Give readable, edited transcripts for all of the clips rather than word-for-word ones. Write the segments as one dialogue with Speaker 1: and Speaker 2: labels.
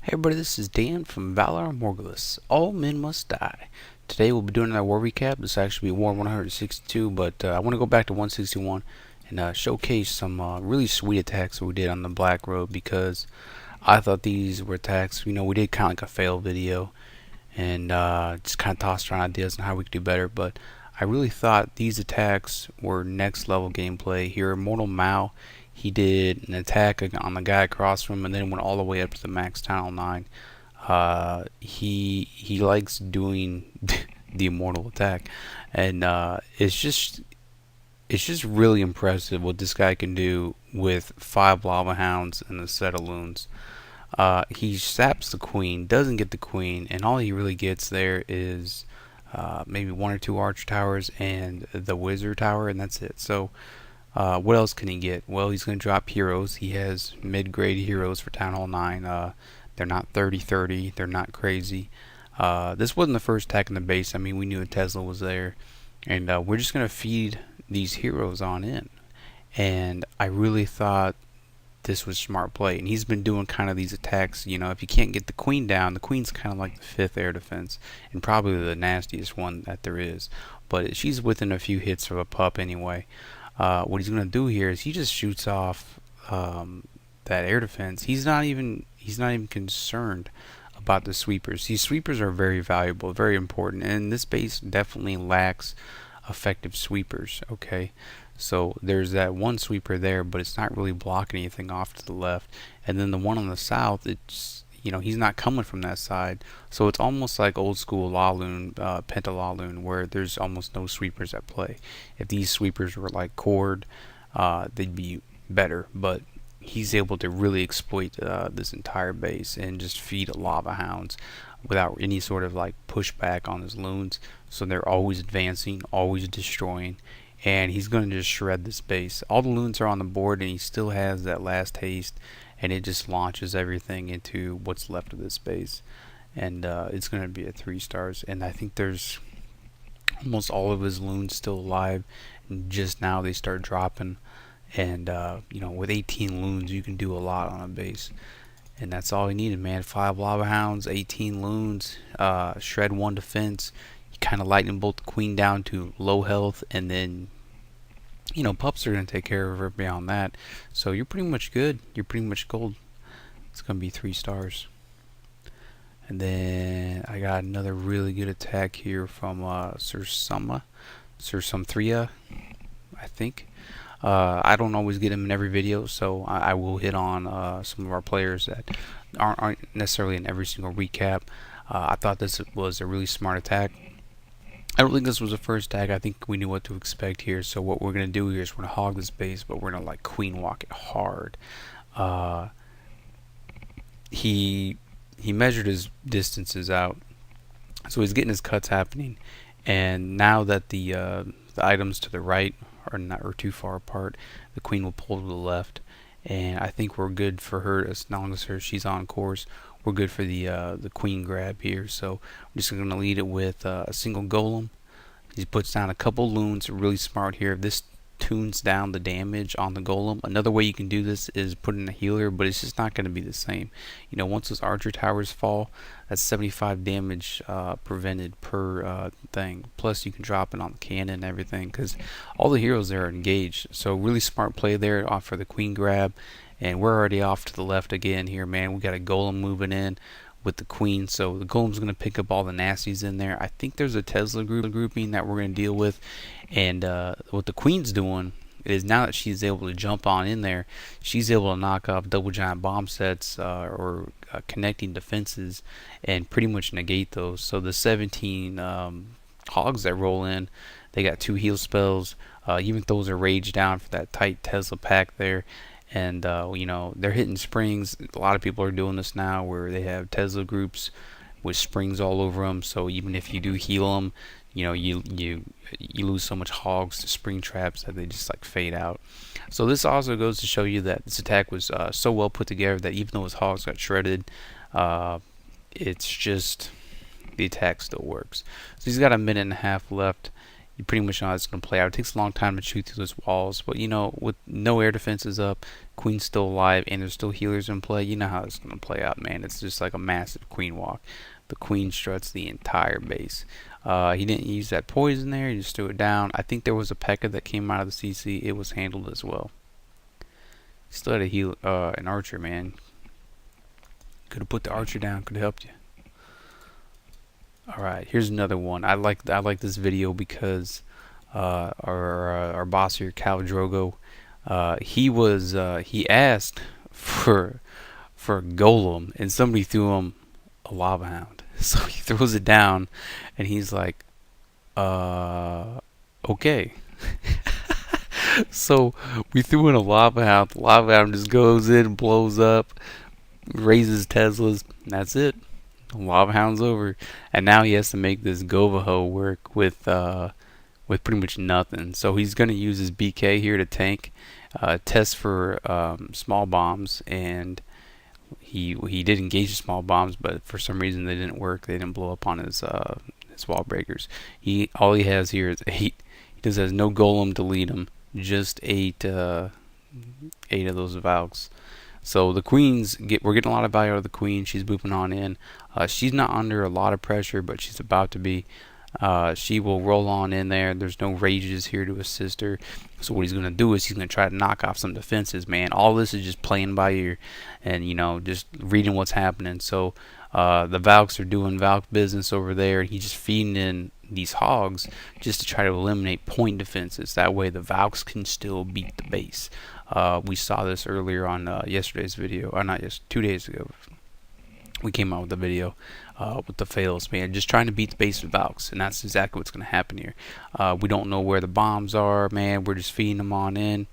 Speaker 1: Hey everybody, this is Dan from Valar Morghulis. All men must die. Today we'll be doing another war recap. This will actually be War 162, but I want to go back to 161 and showcase some really sweet attacks that we did on the Black Road because I thought these were attacks. We did kind of like a fail video and just kind of tossed around ideas on how we could do better, but I really thought these attacks were next level gameplay. Here, Immortal Mao, he did an attack on the guy across from him and then went all the way up to the max Town 9. He likes doing the immortal attack, and it's just really impressive what this guy can do with 5 lava hounds and a set of loons. He saps the queen, doesn't get the queen, and all he really gets there is maybe 1 or 2 archer towers and the wizard tower, and that's it. So what else can he get? Well, he's going to drop heroes. He has mid-grade heroes for Town Hall 9. They're not 30-30. They're not crazy. This wasn't the first attack in the base. I mean, we knew a Tesla was there. And we're just going to feed these heroes on in. And I really thought this was smart play. And he's been doing kind of these attacks. If you can't get the queen down, the queen's kind of like the 5th air defense. And probably the nastiest one that there is. But she's within a few hits of a pup anyway. What he's going to do here is he just shoots off that air defense. He's not even concerned about the sweepers. These sweepers are very valuable, very important, and this base definitely lacks effective sweepers. Okay, so there's that one sweeper there, but it's not really blocking anything off to the left. And then the one on the south, it's he's not coming from that side, so it's almost like old school Laloon, Pentalaloon, where there's almost no sweepers at play. If these sweepers were like cord, they'd be better, but he's able to really exploit this entire base and just feed lava hounds without any sort of like pushback on his loons, so they're always advancing, always destroying, and he's going to just shred this base. All the loons are on the board and he still has that last haste, and it just launches everything into what's left of this base, and it's going to be at 3 stars. And I think there's almost all of his loons still alive, and just now they start dropping. And with 18 loons you can do a lot on a base, and that's all he needed, man. 5 lava hounds, 18 loons, shred 1 defense. You kind of lightning bolt the queen down to low health, and then pups are going to take care of her beyond that. So you're pretty much good. You're pretty much gold. It's going to be 3 stars. And then I got another really good attack here from Sir Sumthria, I think. I don't always get him in every video, so I will hit on some of our players that aren't necessarily in every single recap. I thought this was a really smart attack. I don't think this was the first attack. I think we knew what to expect here. So what we're going to do here is we're going to hog this base, but we're going to like queen walk it hard. He measured his distances out, so he's getting his cuts happening. And now that the items to the right are too far apart, the queen will pull to the left, and I think we're good for her as long as she's on course. We're good for the queen grab here. So we're just going to lead it with a single golem. He puts down a couple loons. Really smart here. This tunes down the damage on the golem. Another way you can do this is put in a healer, but it's just not going to be the same. Once those archer towers fall, that's 75 damage prevented per thing. Plus you can drop it on the cannon and everything because all the heroes there are engaged. So really smart play there off for the queen grab. And we're already off to the left again here, man. We got a golem moving in with the queen, so the golem's going to pick up all the nasties in there. I think there's a Tesla grouping that we're going to deal with, and what the queen's doing is now that she's able to jump on in there, she's able to knock off double giant bomb sets or connecting defenses and pretty much negate those. So the 17 hogs that roll in, they got 2 heal spells. Even those are rage down for that tight Tesla pack there. And they're hitting springs. A lot of people are doing this now where they have Tesla groups with springs all over them, so even if you do heal them, you lose so much hogs to spring traps that they just like fade out. So this also goes to show you that this attack was so well put together that even though his hogs got shredded, it's just the attack still works. So he's got a minute and a half left. you pretty much know how it's going to play out. It takes a long time to shoot through those walls, but with no air defenses up, queen's still alive, and there's still healers in play, you know how it's going to play out, man. It's just like a massive queen walk. The queen struts the entire base. He didn't use that poison there, he just threw it down. I think there was a P.E.K.K.A that came out of the CC. It was handled as well. Still had a heal, an archer, man. Could have put the archer down, could have helped you. Alright, here's another one. I like this video because our boss here, Cal Drogo, he asked for a golem, and somebody threw him a lava hound. So he throws it down, and he's like, okay. So we threw in a lava hound. The lava hound just goes in, blows up, raises Teslas, and that's it. Lava Hound's over, and now he has to make this Goho work with pretty much nothing. So he's gonna use his BK here to tank, test for small bombs, and he did engage the small bombs, but for some reason they didn't work. They didn't blow up on his wall breakers. All he has here is 8. He just has no golem to lead him, just 8 of those Valks. So the queens we're getting a lot of value out of the queen. She's moving on in. She's not under a lot of pressure, but she's about to be. She will roll on in there. There's no rages here to assist her. So what he's going to do is he's going to try to knock off some defenses, man. All this is just playing by ear and, just reading what's happening. So the Valks are doing Valk business over there, and he's just feeding in these hogs just to try to eliminate point defenses. That way the Valks can still beat the base. We saw this earlier on yesterday's video, or not just 2 days ago. We came out with a video with the fails, man, just trying to beat the base with Valks, and that's exactly what's going to happen here. We don't know where the bombs are, man. We're just feeding them on in.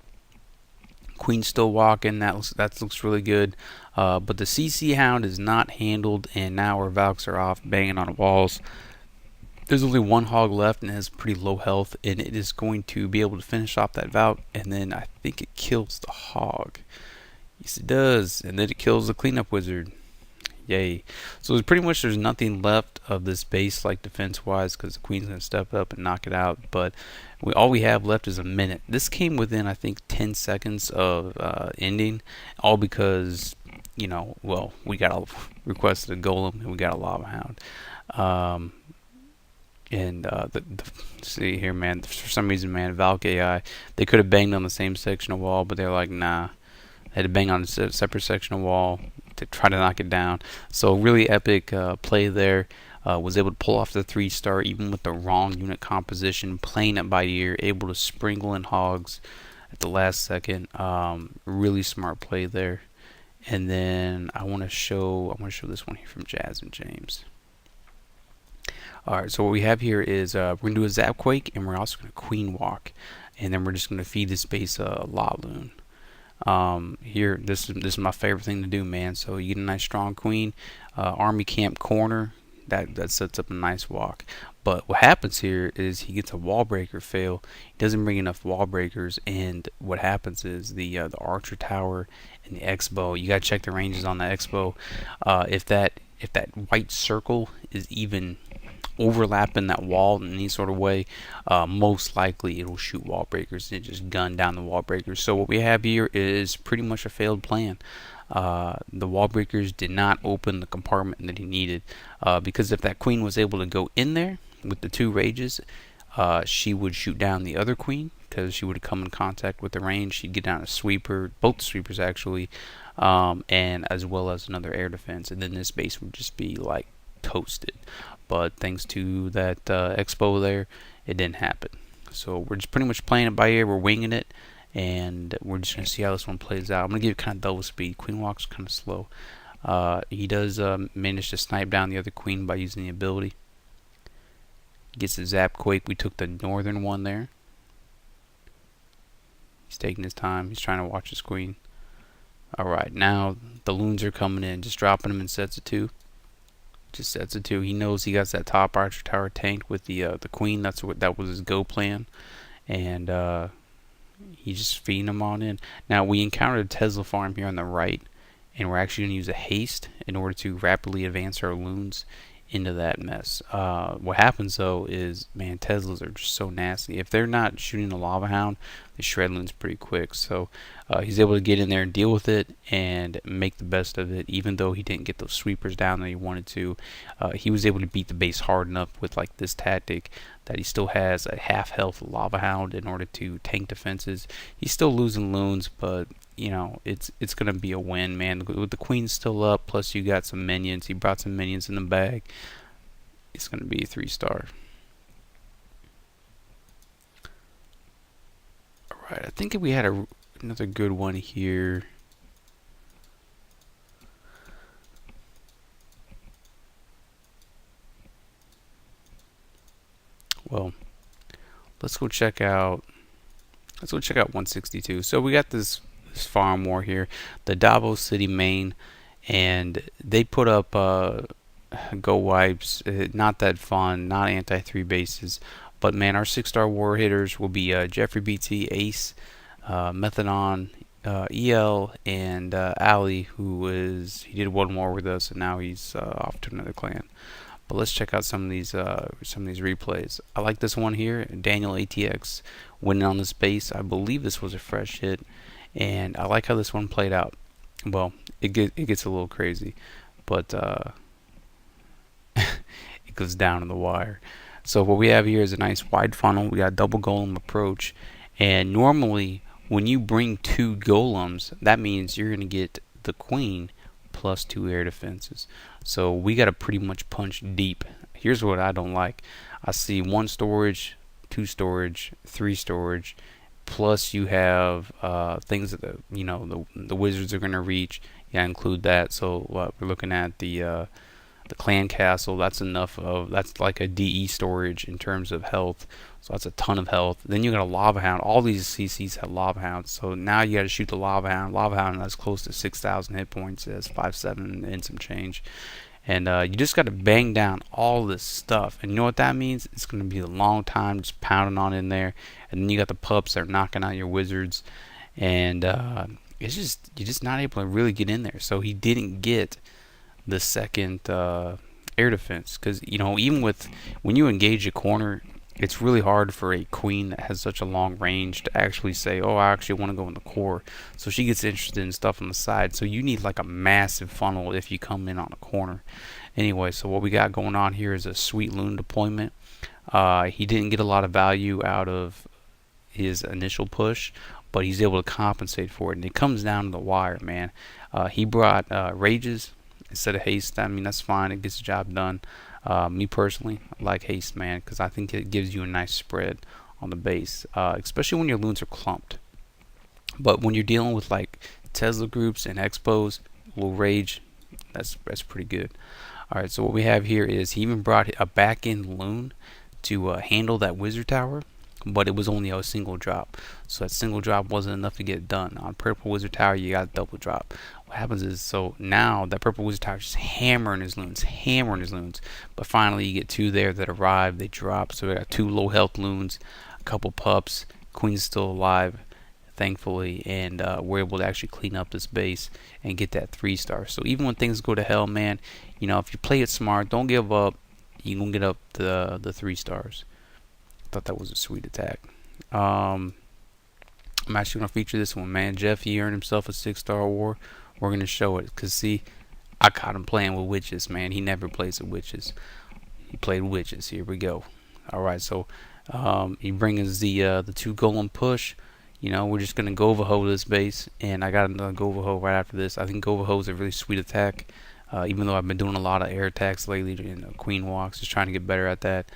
Speaker 1: Queen's still walking. That looks really good. But the CC Hound is not handled, and now our Valks are off banging on walls. There's only one hog left, and it has pretty low health, and it is going to be able to finish off that Valk, and then I think it kills the hog. Yes, it does, and then it kills the cleanup wizard. Yay. So there's nothing left of this base, like defense-wise, because the queen's going to step up and knock it out, but all we have left is a minute. This came within, I think, 10 seconds of ending, all because, we requested a golem, and we got a lava hound. See here, man, for some reason, man, Valk AI, they could have banged on the same section of wall, but they're like, nah. They had to bang on a separate section of wall to try to knock it down. So really epic play there. Was able to pull off the 3-star even with the wrong unit composition, playing it by ear, able to sprinkle in hogs at the last second. Really smart play there. And then I want to show this one here from Jazz and James. Alright, so what we have here is we're going to do a Zap Quake, and we're also going to Queen Walk. And then we're just going to feed this base a La Loon. Here, this is my favorite thing to do, man. So you get a nice strong queen, army camp corner. That sets up a nice walk. But what happens here is he gets a wall breaker fail. He doesn't bring enough wall breakers, and what happens is the archer tower and the X-bow. You gotta check the ranges on the X-bow. If that white circle is even overlapping that wall in any sort of way, most likely it'll shoot wall breakers and just gun down the wall breakers. So what we have here is pretty much a failed plan. The wall breakers did not open the compartment that he needed, because if that queen was able to go in there with the 2 rages, she would shoot down the other queen, because she would have come in contact with the range. She'd get down a sweeper, both sweepers actually, and as well as another air defense, and then this base would just be like toasted. But thanks to that expo there, it didn't happen. So we're just pretty much playing it by ear. We're winging it, and we're just going to see how this one plays out. I'm going to give it kind of double speed. Queen walk's kind of slow. He does manage to snipe down the other queen by using the ability. Gets the Zap Quake. We took the northern one there. He's taking his time. He's trying to watch his queen. Alright, now the loons are coming in. Just dropping them in sets of 2. Just sets of 2. He knows he got that top archer tower tanked with the queen. That was his go plan, and he's just feeding them on in. Now we encountered a Tesla farm here on the right, and we're actually going to use a haste in order to rapidly advance our loons into that mess. What happens though is, man, Teslas are just so nasty. If they're not shooting the lava hound, they shred loons pretty quick. So he's able to get in there and deal with it and make the best of it. Even though he didn't get those sweepers down that he wanted to, he was able to beat the base hard enough with like this tactic that he still has a half health lava hound in order to tank defenses. He's still losing loons, but you know, it's gonna be a win, man. With the queen still up, plus you got some minions. He brought some minions in the bag. It's gonna be a 3-star. All right, I think if we had another good one here. Well, let's go check out. Let's go check out 162. So we got this farm war here, the Davos City, Maine, and they put up go wipes. Not that fun, not anti 3 bases, but man, our 6-star war hitters will be Jeffrey BT, Ace, Methanon, EL, and Ali, he did one more with us, and now he's off to another clan. But let's check out some of these replays. I like this one here, Daniel ATX winning on this base. I believe this was a fresh hit, and I like how this one played out. Well, it gets a little crazy, but it goes down to the wire. So what we have here is a nice wide funnel. We got double golem approach, and normally when you bring 2 golems, that means you're gonna get the queen plus 2 air defenses. So we got to pretty much punch deep. Here's what I don't like. I see 1 storage, 2 storage, 3 storage, plus you have things that the wizards are gonna reach. Yeah, include that. So we're looking at the clan castle. That's like a DE storage in terms of health. So that's a ton of health. Then you got a lava hound. All these CCs have lava hounds. So now you got to shoot the lava hound. Lava hound has close to 6,000 hit points. It has 5,700 and some change. And you just got to bang down all this stuff. And you know what that means? It's going to be a long time just pounding on in there. And then you got the pups that are knocking out your wizards. And you're just not able to really get in there. So he didn't get the second air defense, because even when you engage a corner, it's really hard for a queen that has such a long range to actually say, oh, I actually want to go in the core. So she gets interested in stuff on the side. So you need like a massive funnel if you come in on a corner. Anyway, so what we got going on here is a sweet loon deployment. He didn't get a lot of value out of his initial push, but he's able to compensate for it, and it comes down to the wire, man. He brought rages instead of haste. I mean, that's fine. It gets the job done. Me personally, I like haste, man, because I think it gives you a nice spread on the base, especially when your loons are clumped. But when you're dealing with like Tesla groups and expos, a little rage, that's pretty good. All right, so what we have here is he even brought a back-end loon to handle that wizard tower, but it was only a single drop. So that single drop wasn't enough to get it done. On purple wizard tower, you got a double drop. What happens is, so now that purple wizard tower is just hammering his loons. But finally, you get 2 there that arrive. They drop. So we got 2 low health loons, a couple pups. Queen's still alive, thankfully, and we're able to actually clean up this base and get that 3-star. So even when things go to hell, man, if you play it smart, don't give up. You gonna get up the 3 stars. Thought that was a sweet attack. I'm actually gonna feature this one, man. Jeffy earned himself a 6-star war. We're gonna show it, cause see, I caught him playing with witches, man. He never plays with witches. He played witches. Here we go. All right, so he brings the 2 golem push. We're just gonna Goho this base, and I got another Goho right after this. I think Goho is a really sweet attack. Even though I've been doing a lot of air attacks lately, queen walks, just trying to get better at that.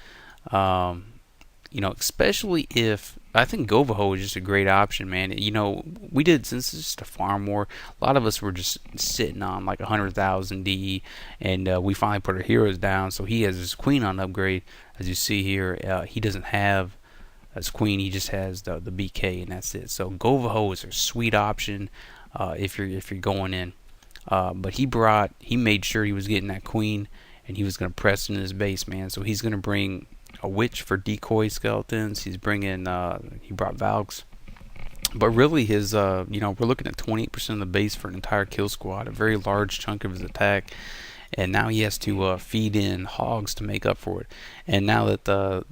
Speaker 1: Especially if I think Goho is just a great option, man. We did, since it's just a farm war, a lot of us were just sitting on like 100,000 DE, and we finally put our heroes down. So he has his queen on upgrade, as you see here. He doesn't have his queen; he just has the BK, and that's it. So Goho is a sweet option if you're going in. But he made sure he was getting that queen, and he was going to press into his base, man. So he's going to bring a witch for decoy skeletons. He's bringing he brought Valks, but really his we're looking at 28% of the base for an entire kill squad, a very large chunk of his attack. and now he has to feed in hogs to make up for it. And now that the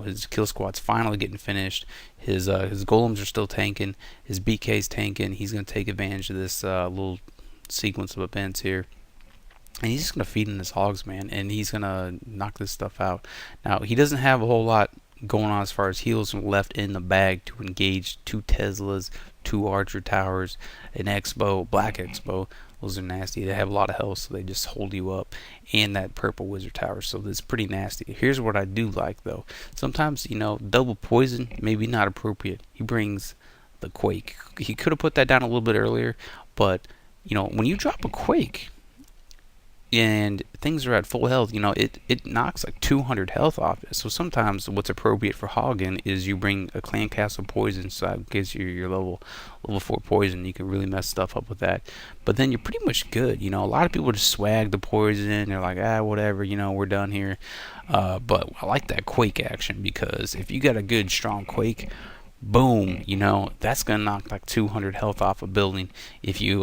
Speaker 1: his kill squad's finally getting finished, his golems are still tanking, his BK's tanking. He's gonna take advantage of this little sequence of events here. And he's just going to feed in his hogs, man, and he's going to knock this stuff out. Now, he doesn't have a whole lot going on as far as heals left in the bag to engage 2 Teslas, 2 Archer Towers, an Expo, Black Expo. Those are nasty. They have a lot of health, so they just hold you up. And that purple Wizard Tower, so that's pretty nasty. Here's what I do like, though. Sometimes, double poison, maybe not appropriate. He brings the Quake. He could have put that down a little bit earlier, but, when you drop a Quake and things are at full health, it knocks like 200 health off it. So sometimes what's appropriate for Hagen is you bring a Clan Castle poison, so that gives you your level 4 poison. You can really mess stuff up with that. But then you're pretty much good. A lot of people just swag the poison. They're like, whatever, we're done here. But I like that Quake action, because if you got a good, strong Quake, boom, that's going to knock like 200 health off a building. If you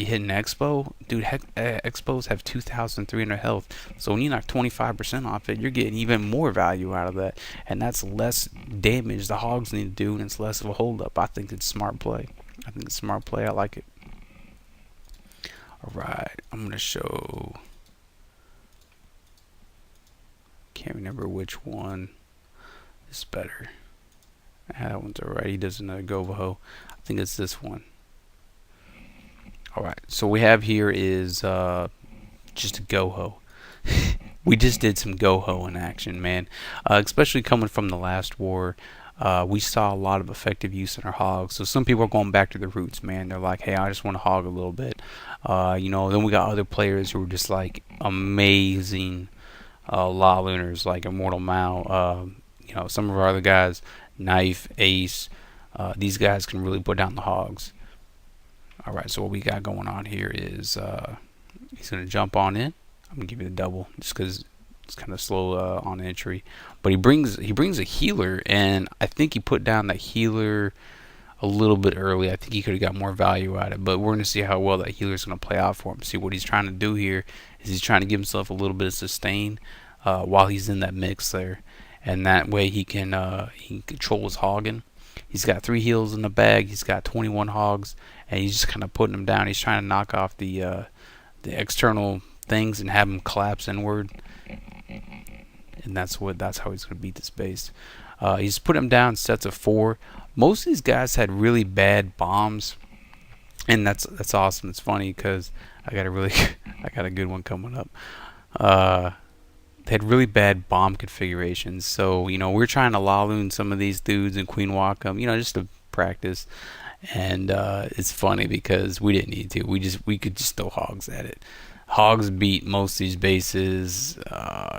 Speaker 1: hit an Expo, dude, Expos have 2,300 health. So when you knock 25% off it, you're getting even more value out of that. And that's less damage the hogs need to do, and it's less of a holdup. I think it's smart play. I like it. Alright, I'm going to show... Can't remember which one is better. That one's alright. He does another Goho. I think it's this one. Alright, so we have here is just a Goho. We just did some Goho in action, man. Especially coming from the last war, we saw a lot of effective use in our hogs. So some people are going back to their roots, man. They're like, hey, I just want to hog a little bit. Then we got other players who are just like amazing law lunars, like Immortal Mao. Some of our other guys, Knife, Ace. These guys can really put down the hogs. Alright, so what we got going on here is he's going to jump on in. I'm going to give you the double just because it's kind of slow on entry. But he brings a healer, and I think he put down that healer a little bit early. I think he could have got more value out of it. But we're going to see how well that healer is going to play out for him. See, what he's trying to do here is he's trying to give himself a little bit of sustain while he's in that mix there. And that way he can control his hogging. He's got 3 heals in the bag. He's got 21 hogs, and he's just kind of putting them down. He's trying to knock off the external things and have them collapse inward. And that's how he's going to beat this base. He's put them down sets of 4. Most of these guys had really bad bombs, and that's awesome. It's funny because I got a good one coming up. They had really bad bomb configurations, so we're trying to Laloon some of these dudes and Queen Walk them, just to practice. And it's funny because we didn't need to. We could just throw hogs at it. Hogs beat most of these bases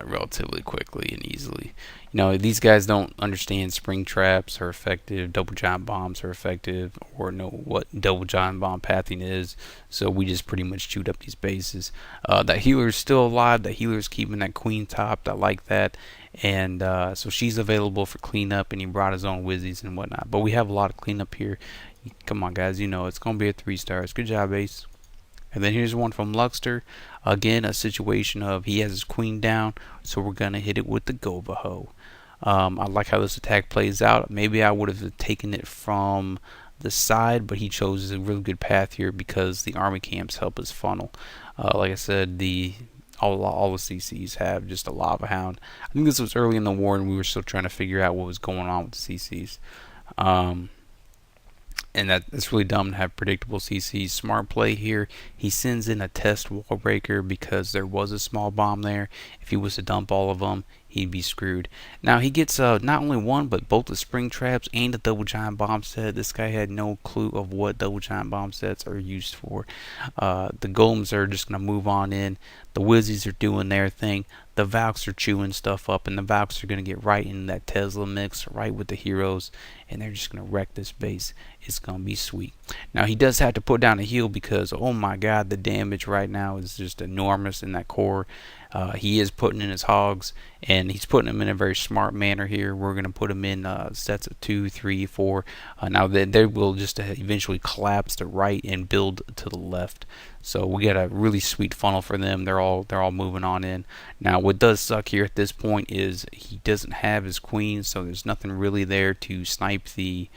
Speaker 1: relatively quickly and easily. These guys don't understand spring traps are effective, double giant bombs are effective, or know what double giant bomb pathing is. So we just pretty much chewed up these bases. That healer's still alive. That healer's keeping that queen topped. I like that. And so she's available for cleanup, and he brought his own Wizzies and whatnot. But we have a lot of cleanup here. Come on, guys. It's going to be a 3 stars. Good job, Ace. And then here's one from Luxter. Again, a situation of he has his queen down, so we're going to hit it with the Goho. I like how this attack plays out. Maybe I would have taken it from the side, but he chose a really good path here because the army camps help us funnel. Like I said, all the CCs have just a lava hound. I think this was early in the war, and we were still trying to figure out what was going on with the CCs. And that's really dumb to have predictable CCs. Smart play here. He sends in a test wall breaker because there was a small bomb there. If he was to dump all of them, he'd be screwed. Now he gets not only one, but both the spring traps and the double giant bomb set. This guy had no clue of what double giant bomb sets are used for. The golems are just going to move on in. The Wizzies are doing their thing. The Valks are chewing stuff up, and the Valks are going to get right in that Tesla mix, right with the heroes, and they're just going to wreck this base. It's going to be sweet. Now, he does have to put down a heal because, oh my god, the damage right now is just enormous in that core. He is putting in his hogs, and he's putting them in a very smart manner here. We're going to put them in sets of 2, 3, 4. Now, they will just eventually collapse to right and build to the left. So we got a really sweet funnel for them. They're all moving on in. Now what does suck here at this point is he doesn't have his queen, so there's nothing really there to snipe the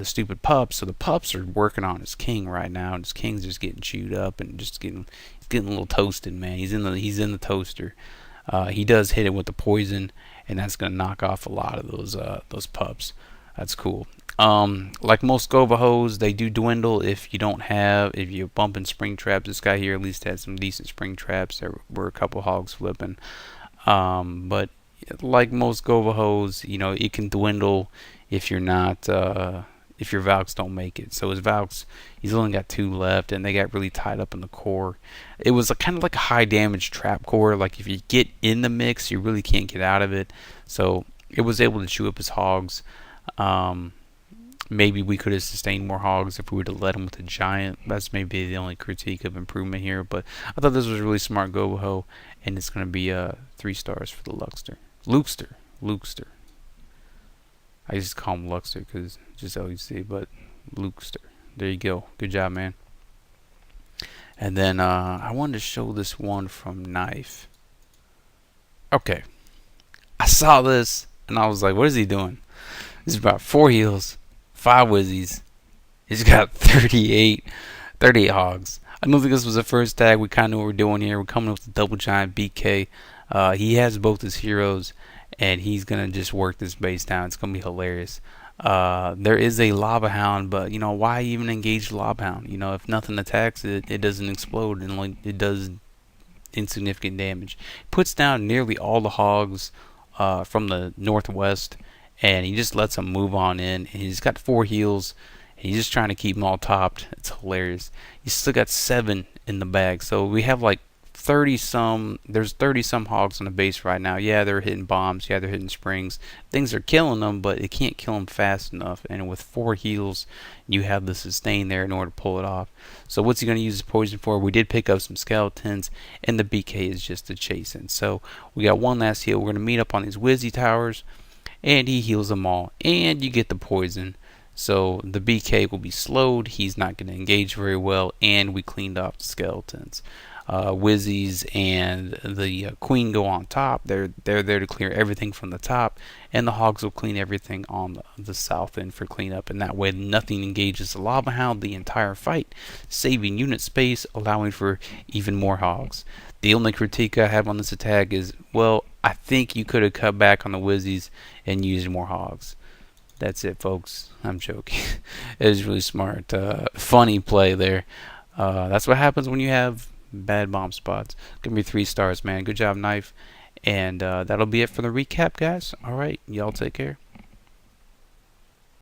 Speaker 1: stupid pups. So the pups are working on his king right now, and his king's just getting chewed up and just getting a little toasted, man. He's in the toaster. He does hit it with the poison, and that's gonna knock off a lot of those pups. That's cool. Like most Goho, they do dwindle if you're bumping spring traps. This guy here at least had some decent spring traps. There were a couple hogs flipping. But like most Goho, it can dwindle if you're not if your Valks don't make it. So his Valks, he's only got 2 left, and they got really tied up in the core. It was kind of like a high damage trap core. Like if you get in the mix, you really can't get out of it. So it was able to chew up his hogs. Maybe we could have sustained more hogs if we would have led him with a giant. That's maybe the only critique of improvement here. But I thought this was really smart Goho, and it's going to be 3 stars for the Luxter. Luxter. I just call him Luxter because just LUC, but Luxter. There you go. Good job, man. And then I wanted to show this one from Knife. Okay. I saw this, and I was like, what is he doing? This is about 4 heals, 5 Wizzies. He's got 38 hogs. I don't think this was the first tag. We kind of know what we're doing here. We're coming up with a double giant BK. He has both his heroes, and he's going to just work this base down. It's going to be hilarious. There is a Lava Hound, but, why even engage the Lava Hound? If nothing attacks it, it doesn't explode, and it does insignificant damage. Puts down nearly all the hogs from the northwest, and he just lets them move on in. And he's got 4 heals, and he's just trying to keep them all topped. It's hilarious. He's still got 7 in the bag, so we have like 30 some. There's 30 some hogs on the base right now. Yeah, they're hitting bombs. Yeah, they're hitting springs. Things are killing them, but it can't kill them fast enough. And with 4 heals, you have the sustain there in order to pull it off. So what's he going to use his poison for? We did pick up some skeletons, and the BK is just a chasing. So we got one last heal. We're going to meet up on these Wizzy towers, and he heals them all, and you get the poison. So the BK will be slowed. He's not going to engage very well, and we cleaned off the skeletons. Wizzies and the queen go on top. They're there to clear everything from the top, and the hogs will clean everything on the south end for cleanup, and that way nothing engages the Lava Hound the entire fight, saving unit space, allowing for even more hogs. The only critique I have on this attack is, well, I think you could have cut back on the Wizzies and used more hogs. That's it, folks. I'm joking. It was really smart. Funny play there. That's what happens when you have bad bomb spots. Give me 3 stars, man. Good job, Knife. And that'll be it for the recap, guys. Alright, y'all take care.